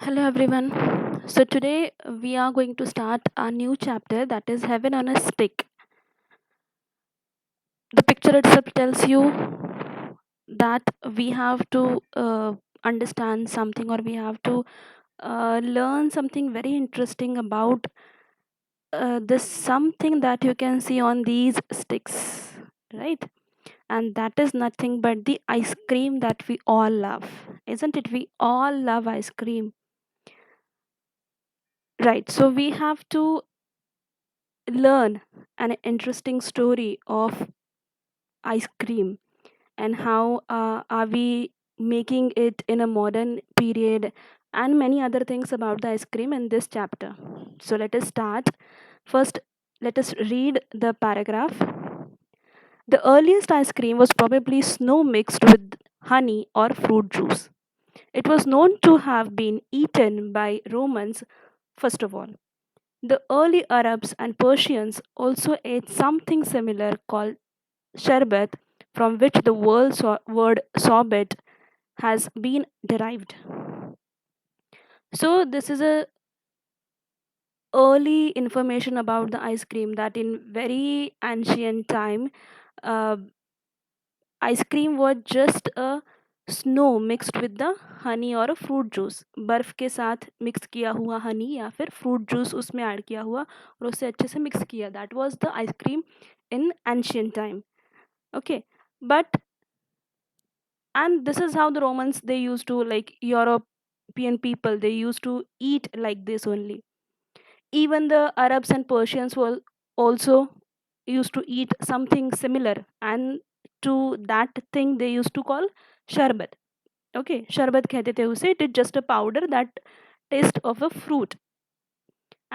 Hello everyone. So today we are going to start a new chapter that is Heaven on a Stick. The picture itself tells you that we have to understand something, or we have to learn something very interesting about this something that you can see on these sticks, right? And that is nothing but the ice cream that we all love, isn't it? We all love ice cream, right? So we have to learn an interesting story of ice cream, and how are we making it in a modern period, and many other things about the ice cream in this chapter. So let us start. First, let us read the paragraph. The earliest ice cream was probably snow mixed with honey or fruit juice. It was known to have been eaten by Romans first of all. The early Arabs and Persians also ate something similar called sherbet, from which the word sorbet has been derived. So this is a early information about the ice cream, that in very ancient time, uh, ice cream was just a snow mixed with the honey और fruit juice, बर्फ़ के साथ mix किया हुआ हनी या फिर fruit juice उसमें add किया हुआ और उससे अच्छे से मिक्स किया, that was the ice cream in ancient time. Okay, but and this is how the Romans, they used to, like European people, they used to eat like this only. Even the Arabs and Persians were also used to eat something similar, and to that thing they used to call sharbat. Okay, sharbat kehte the use. It is just a powder that taste of a fruit,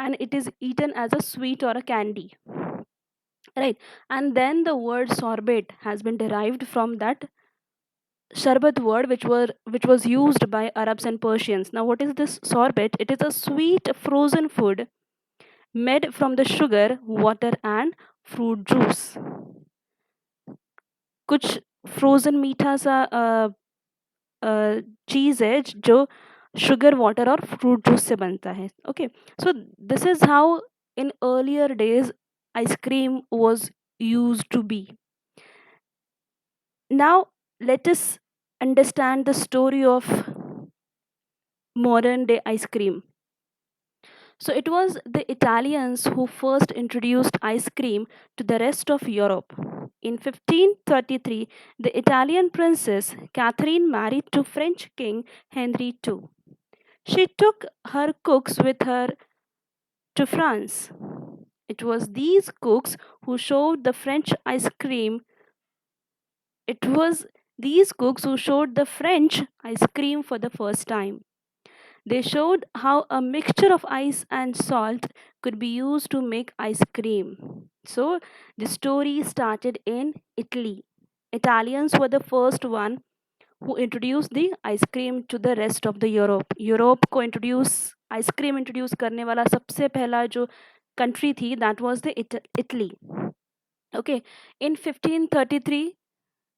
and it is eaten as a sweet or a candy, right? And then the word sorbet has been derived from that sharbat word, which was used by Arabs and Persians. Now what is this sorbet? It is a sweet frozen food made from the sugar, water and fruit juice. कुछ frozen मीठा सा चीज़ है जो sugar, water और fruit juice से बनता है. Okay, so this is how in earlier days ice cream was used to be. Now let us understand the story of modern day ice cream. So it was the Italians who first introduced ice cream to the rest of Europe. In 1533, the Italian princess Catherine married to French king Henry II. She took her cooks with her to France. It was these cooks who showed the French ice cream. It was these cooks who showed the French ice cream for the first time. They showed how a mixture of ice and salt could be used to make ice cream. So the story started in Italy. Italians were the first one who introduced the ice cream to the rest of the Europe. Europe को introduce ice cream introduce करने वाला सबसे पहला जो country थी, that was the Italy. Okay, in 1533,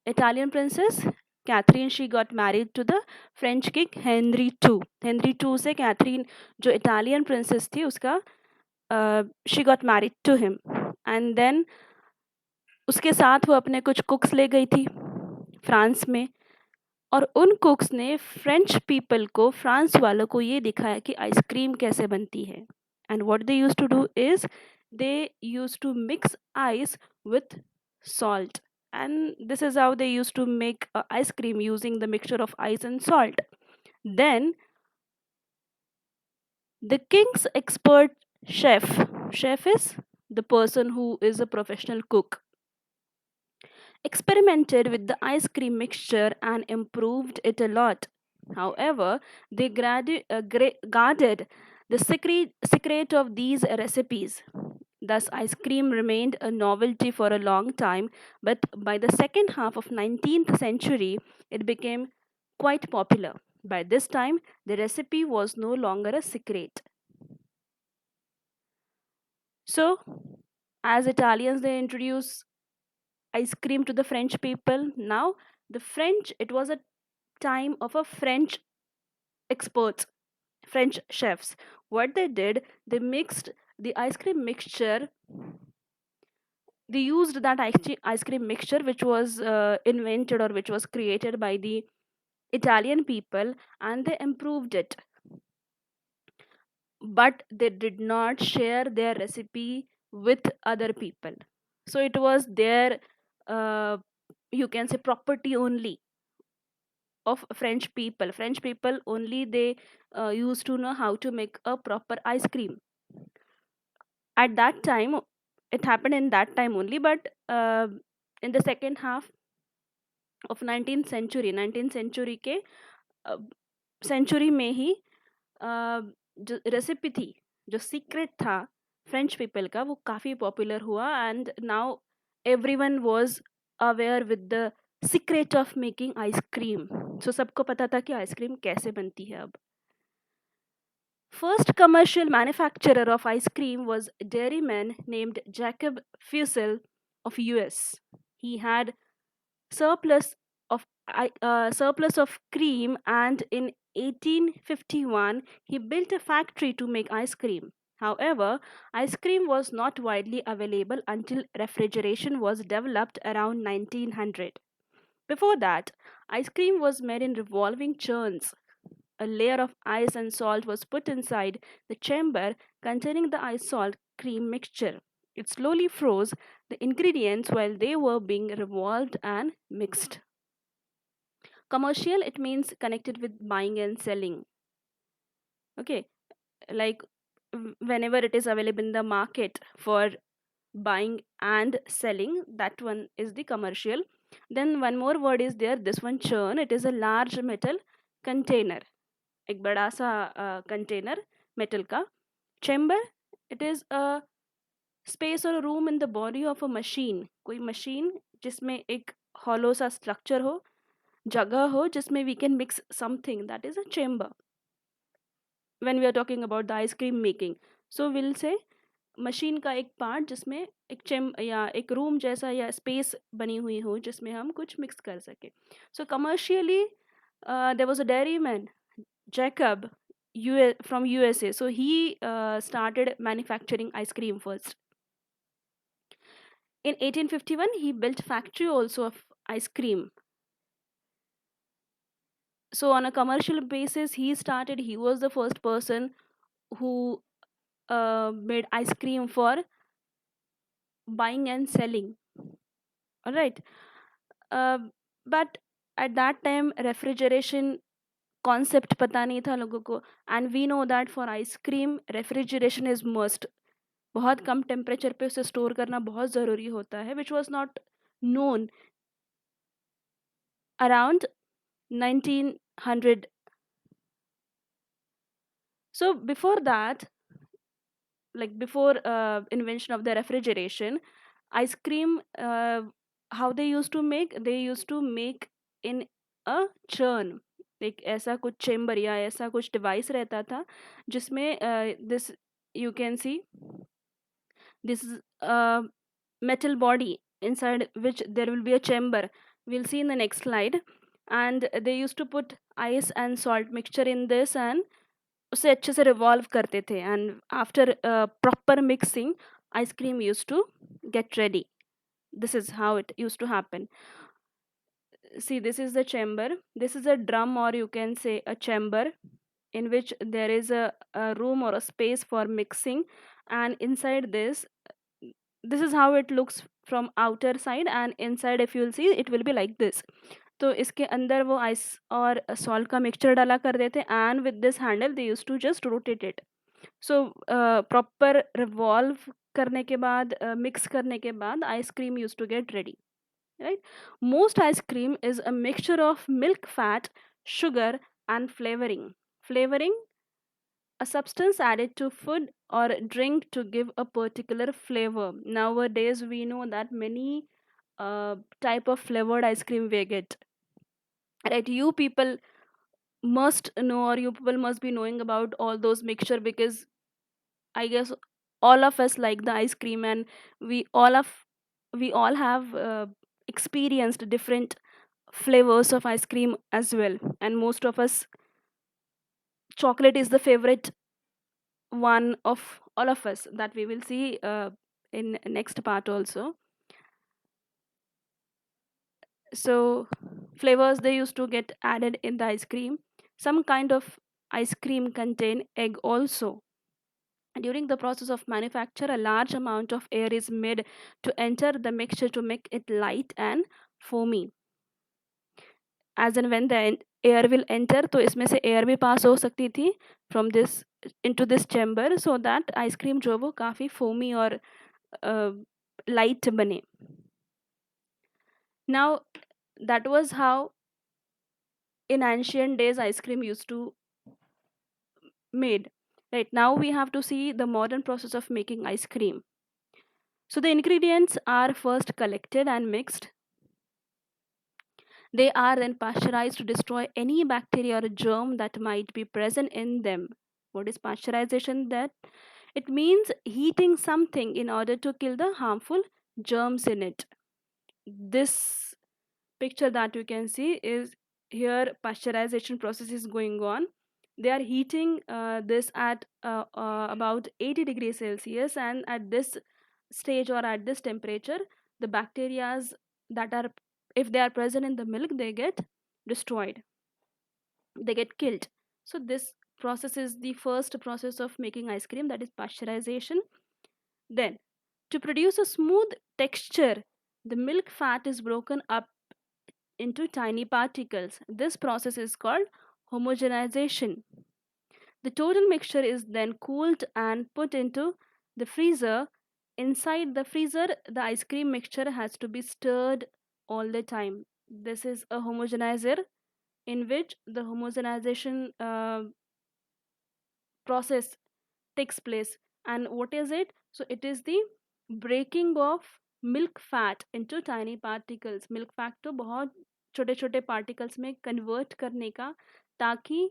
Italian princess Catherine, she got married to the French king Henry II. Henry II से Catherine जो Italian princess थी उसका she got married to him, and then उसके साथ वो अपने कुछ कुक्स ले गई थी फ्रांस में, और उन कुक्स ने फ्रेंच पीपल को, फ्रांस वालों को ये दिखाया कि आइसक्रीम कैसे बनती है. And what they used to do is they used to mix ice with salt, and this is how they used to make ice cream using the mixture of ice and salt. Then the king's expert chef is the person who is a professional cook, experimented with the ice cream mixture and improved it a lot. However, they guarded the secret of these recipes. Thus, ice cream remained a novelty for a long time, but by the second half of 19th century, it became quite popular. By this time, the recipe was no longer a secret. So, as Italians, they introduced ice cream to the French people. Now, the French, it was a time of a French experts. French chefs. What they did, they mixed the ice cream mixture. They used that ice cream mixture which was invented or which was created by the Italian people, and they improved it, but they did not share their recipe with other people. So it was their, uh, you can say, property only of French people. French people only, they used to know how to make a proper ice cream. At that time, it happened in that time only, but in the second half of 19th century के century में ही जो recipe थी, जो secret था French people का, वो काफ़ी popular हुआ, and now everyone was aware with the secret of making ice cream. So सबको पता था कि आइसक्रीम कैसे बनती है अब. First commercial manufacturer of ice cream was a dairyman named Jacob Fussell of US. He had surplus surplus of cream, and in 1851 he built a factory to make ice cream. However, ice cream was not widely available until refrigeration was developed around 1900. Before that, ice cream was made in revolving churns. A layer of ice and salt was put inside the chamber containing the ice salt cream mixture. It slowly froze the ingredients while they were being revolved and mixed. Commercial, it means connected with buying and selling. Okay, like whenever it is available in the market for buying and selling, that one is the commercial. Then one more word is there, this one churn. It is a large metal container, एक बड़ा सा container metal का. Chamber, it is a space और room in the body of a machine. कोई machine जिसमें एक hollow सा structure हो, जगह हो जिसमें we can mix something, that is a chamber when we are talking about the ice cream making. So will say machine का एक पार्ट जिसमें एक चेम या एक रूम जैसा या स्पेस बनी हुई हो जिसमें हम कुछ मिक्स कर सके. So commercially there was a dairy man, Jacob, from USA. So he started manufacturing ice cream first. In 1851, he built factory also of ice cream. So on a commercial basis, he started. He was the first person who made ice cream for buying and selling. All right. Uh, but at that time, refrigeration concept पता नहीं था लोगों को, and we know that for ice cream, refrigeration is must. बहुत कम temperature पे उसे store करना बहुत ज़रूरी होता है, which was not known around 1900. So before that, like before invention of the refrigeration, ice cream, how they used to make in a churn. एक ऐसा कुछ चेम्बर या ऐसा कुछ डिवाइस रहता था जिसमें this, you can see, this is a metal body inside which there will be a chamber. We'll see in the next slide. And they used to put ice and salt mixture in this, and उसे अच्छे से revolve करते थे, and after proper mixing, ice cream used to get ready. This is how it used to happen. See, this is the chamber. This is a drum, or you can say a chamber, in which there is a room or a space for mixing, and inside this is how it looks from outer side, and inside if you'll see it will be like this. तो इसके अंदर वो ice और salt का mixture डाला कर देते, and with this handle they use to just rotate it. So proper revolve करने के बाद, मिक्स करने के बाद ice cream use to get ready, right? Most ice cream is a mixture of milk, fat, sugar, and flavoring. Flavoring, a substance added to food or drink to give a particular flavor. Nowadays, we know that many type of flavored ice cream we get. Right? You people must know, or you people must be knowing about all those mixture, because I guess all of us like the ice cream, and we all of we all have experienced different flavors of ice cream as well, and most of us chocolate is the favorite one of all of us, that we will see in next part also. So flavors they used to get added in the ice cream. Some kind of ice cream contain egg also. During the process of manufacture, a large amount of air is made to enter the mixture to make it light and foamy. As and when the air will enter, तो इसमें से air भी pass हो सकती थी from this into this chamber, so that ice cream जो है वो काफ़ी foamy और light बने. Now that was how in ancient days ice cream used to made. Right now we have to see the modern process of making ice cream. So the ingredients are first collected and mixed. They are then pasteurized to destroy any bacteria or germ that might be present in them. What is pasteurization? That it means heating something in order to kill the harmful germs in it. This picture that you can see is here pasteurization process is going on. They are heating this at about 80 degrees Celsius, and at this stage or at this temperature, the bacterias that are, if they are present in the milk, they get destroyed, they get killed. So this process is the first process of making ice cream, that is pasteurization. Then to produce a smooth texture, the milk fat is broken up into tiny particles. This process is called homogenization. The total mixture is then cooled and put into the freezer. Inside the freezer, the ice cream mixture has to be stirred all the time. This is a homogenizer in which the homogenization process takes place. And what is it? So it is the breaking of milk fat into tiny particles. Milk fat तो बहुत छोटे छोटे particles में convert करने का, ताकि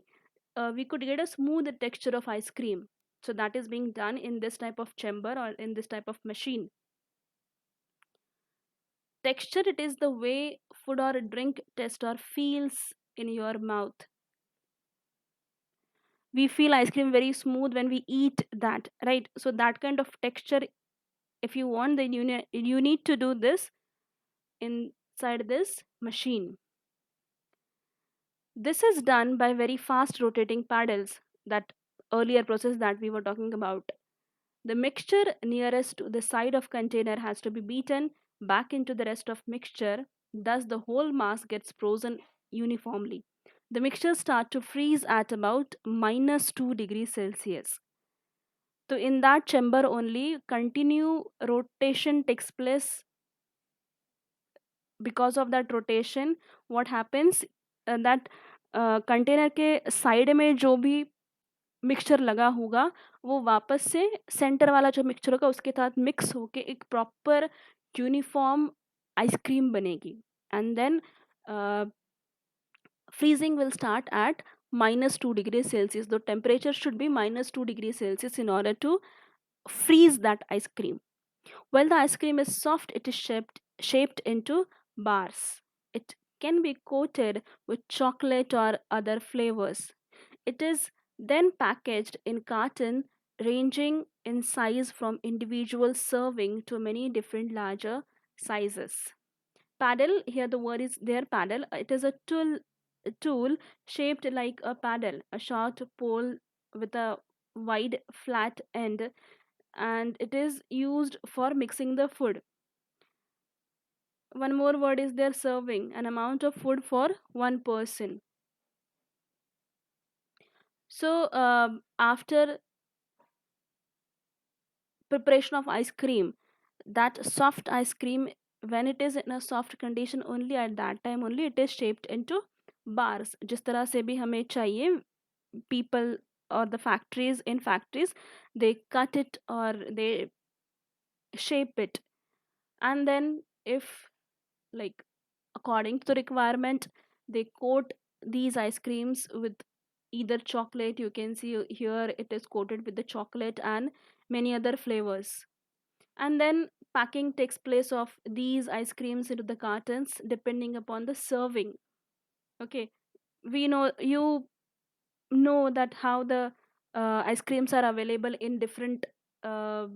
we could get a smooth texture of ice cream. So that is being done in this type of chamber or in this type of machine. Texture, it is the way food or drink taste or feels in your mouth. We feel ice cream very smooth when we eat that, right? So that kind of texture, if you want, then you need to do this inside this machine. This is done by very fast rotating paddles, that earlier process that we were talking about. The mixture nearest to the side of container has to be beaten back into the rest of mixture, thus the whole mass gets frozen uniformly. The mixture start to freeze at about -2 degrees Celsius. So in that chamber only continue rotation takes place. Because of that rotation, what happens, that container के side में जो भी mixture लगा होगा, वो वापस से centre वाला जो मिक्सचर होगा उसके साथ मिक्स होके एक प्रॉपर यूनिफॉर्म आइसक्रीम बनेगी. And then freezing will start at -2 degrees Celsius. The temperature should be -2 degrees Celsius in order to freeze that ice cream. While the ice cream is soft, it is shaped into bars. It can be coated with chocolate or other flavors. It is then packaged in carton, ranging in size from individual serving to many different larger sizes. Paddle, here the word is there, paddle. It is a tool shaped like a paddle, a short pole with a wide flat end, and it is used for mixing the food. One more word is there, serving, an amount of food for one person. So after preparation of ice cream, that soft ice cream, when it is in a soft condition, only at that time only it is shaped into bars. जिस तरह से भी हमें चाहिए, people or the factories, in factories they cut it or they shape it. And then if, like, according to the requirement, they coat these ice creams with either chocolate, you can see here it is coated with the chocolate and many other flavors. And then packing takes place of these ice creams into the cartons depending upon the serving. Okay, we know, you know that how the ice creams are available in different uh,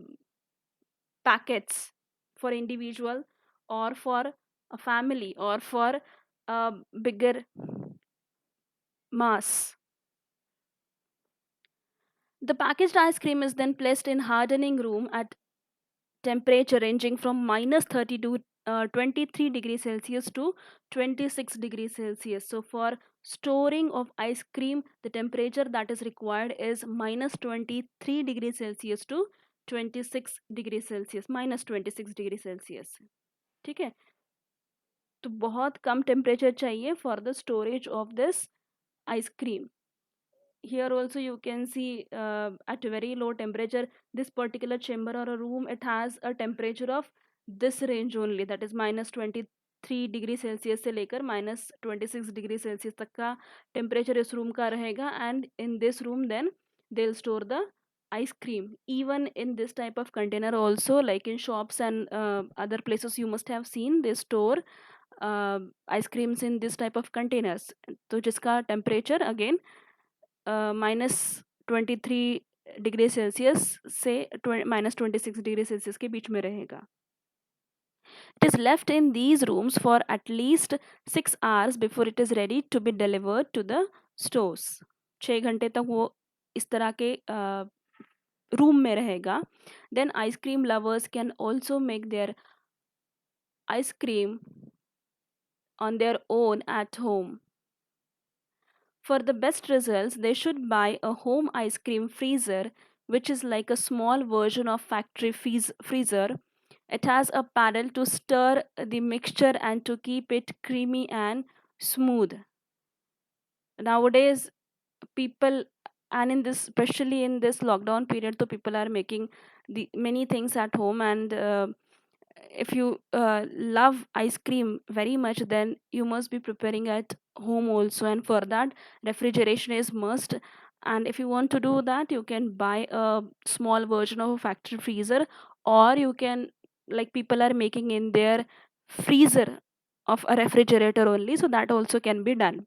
packets for individual or for a family or for a bigger mass. The packaged ice cream is then placed in hardening room at temperature ranging from minus 30 to 23 degrees Celsius to 26 degrees Celsius. So for storing of ice cream, the temperature that is required is minus 23 degrees Celsius to 26 degrees Celsius, minus 26 degree Celsius. ठीक है, तो बहुत कम temperature चाहिए for the storage of this ice cream. Here also you can see at a very low temperature, this particular chamber or a room, it has a temperature of this range only, that is minus 23 degree Celsius से लेकर minus 26 degree Celsius तक का temperature इस room का रहेगा. And in this room then they will store the ice cream. Even in this type of container also, like in shops and other places you must have seen, they store ice creams in this type of containers. तो जिसका temperature again minus 23 degree Celsius से minus 26 degree Celsius के बीच में रहेगा. It is left in these rooms for at least 6 hours before it is ready to be delivered to the stores. 6 घंटे तक वो इस तरह के रूम में रहेगा. Then ice cream lovers can also make their ice cream on their own at home. For the best results, they should buy a home ice cream freezer, which is like a small version of factory freezer. It has a paddle to stir the mixture and to keep it creamy and smooth. Nowadays, people, and in this, especially in this lockdown period, so people are making the many things at home. And if you love ice cream very much, then you must be preparing at home also, and for that refrigeration is must. And if you want to do that, you can buy a small version of a factory freezer, or you can, like people are making in their freezer of a refrigerator only, so that also can be done.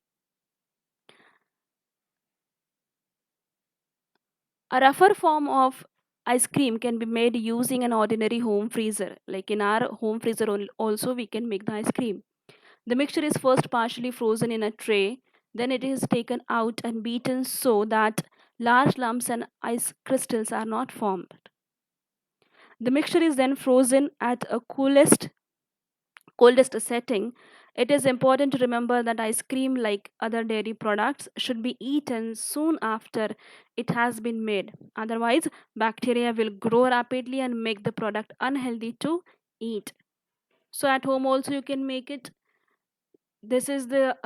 A rougher form of ice cream can be made using an ordinary home freezer. Like in our home freezer also we can make the ice cream. The mixture is first partially frozen in a tray, then it is taken out and beaten so that large lumps and ice crystals are not formed. The mixture is then frozen at a coldest setting. It is important to remember that ice cream, like other dairy products, should be eaten soon after it has been made. Otherwise, bacteria will grow rapidly and make the product unhealthy to eat. So, at home also, you can make it. This is the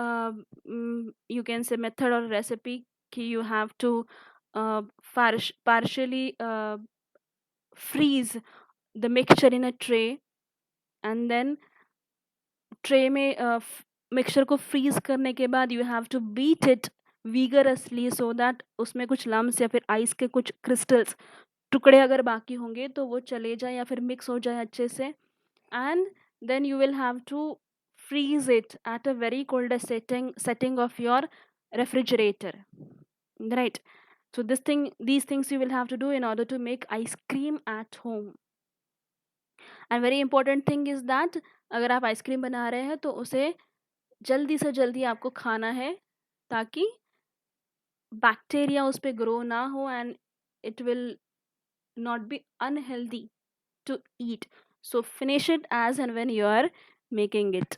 you can say method or recipe. You have to partially freeze the mixture in a tray, and then tray में mixture को freeze करने के बाद you have to beat it vigorously so that उसमें कुछ lumps या फिर ice के कुछ क्रिस्टल्स टुकड़े अगर बाकी होंगे तो वो चले जाए या फिर मिक्स हो जाए अच्छे से. And then you will have to freeze it at a very coldest setting of your refrigerator, right? So these things you will have to do in order to make ice cream at home. And very important thing is that अगर आप ice cream बना रहे हैं तो उसे जल्दी से जल्दी आपको खाना है ताकि बैक्टीरिया उस पे ग्रो ना हो and it will not be unhealthy to eat. So finish it as and when you are making it.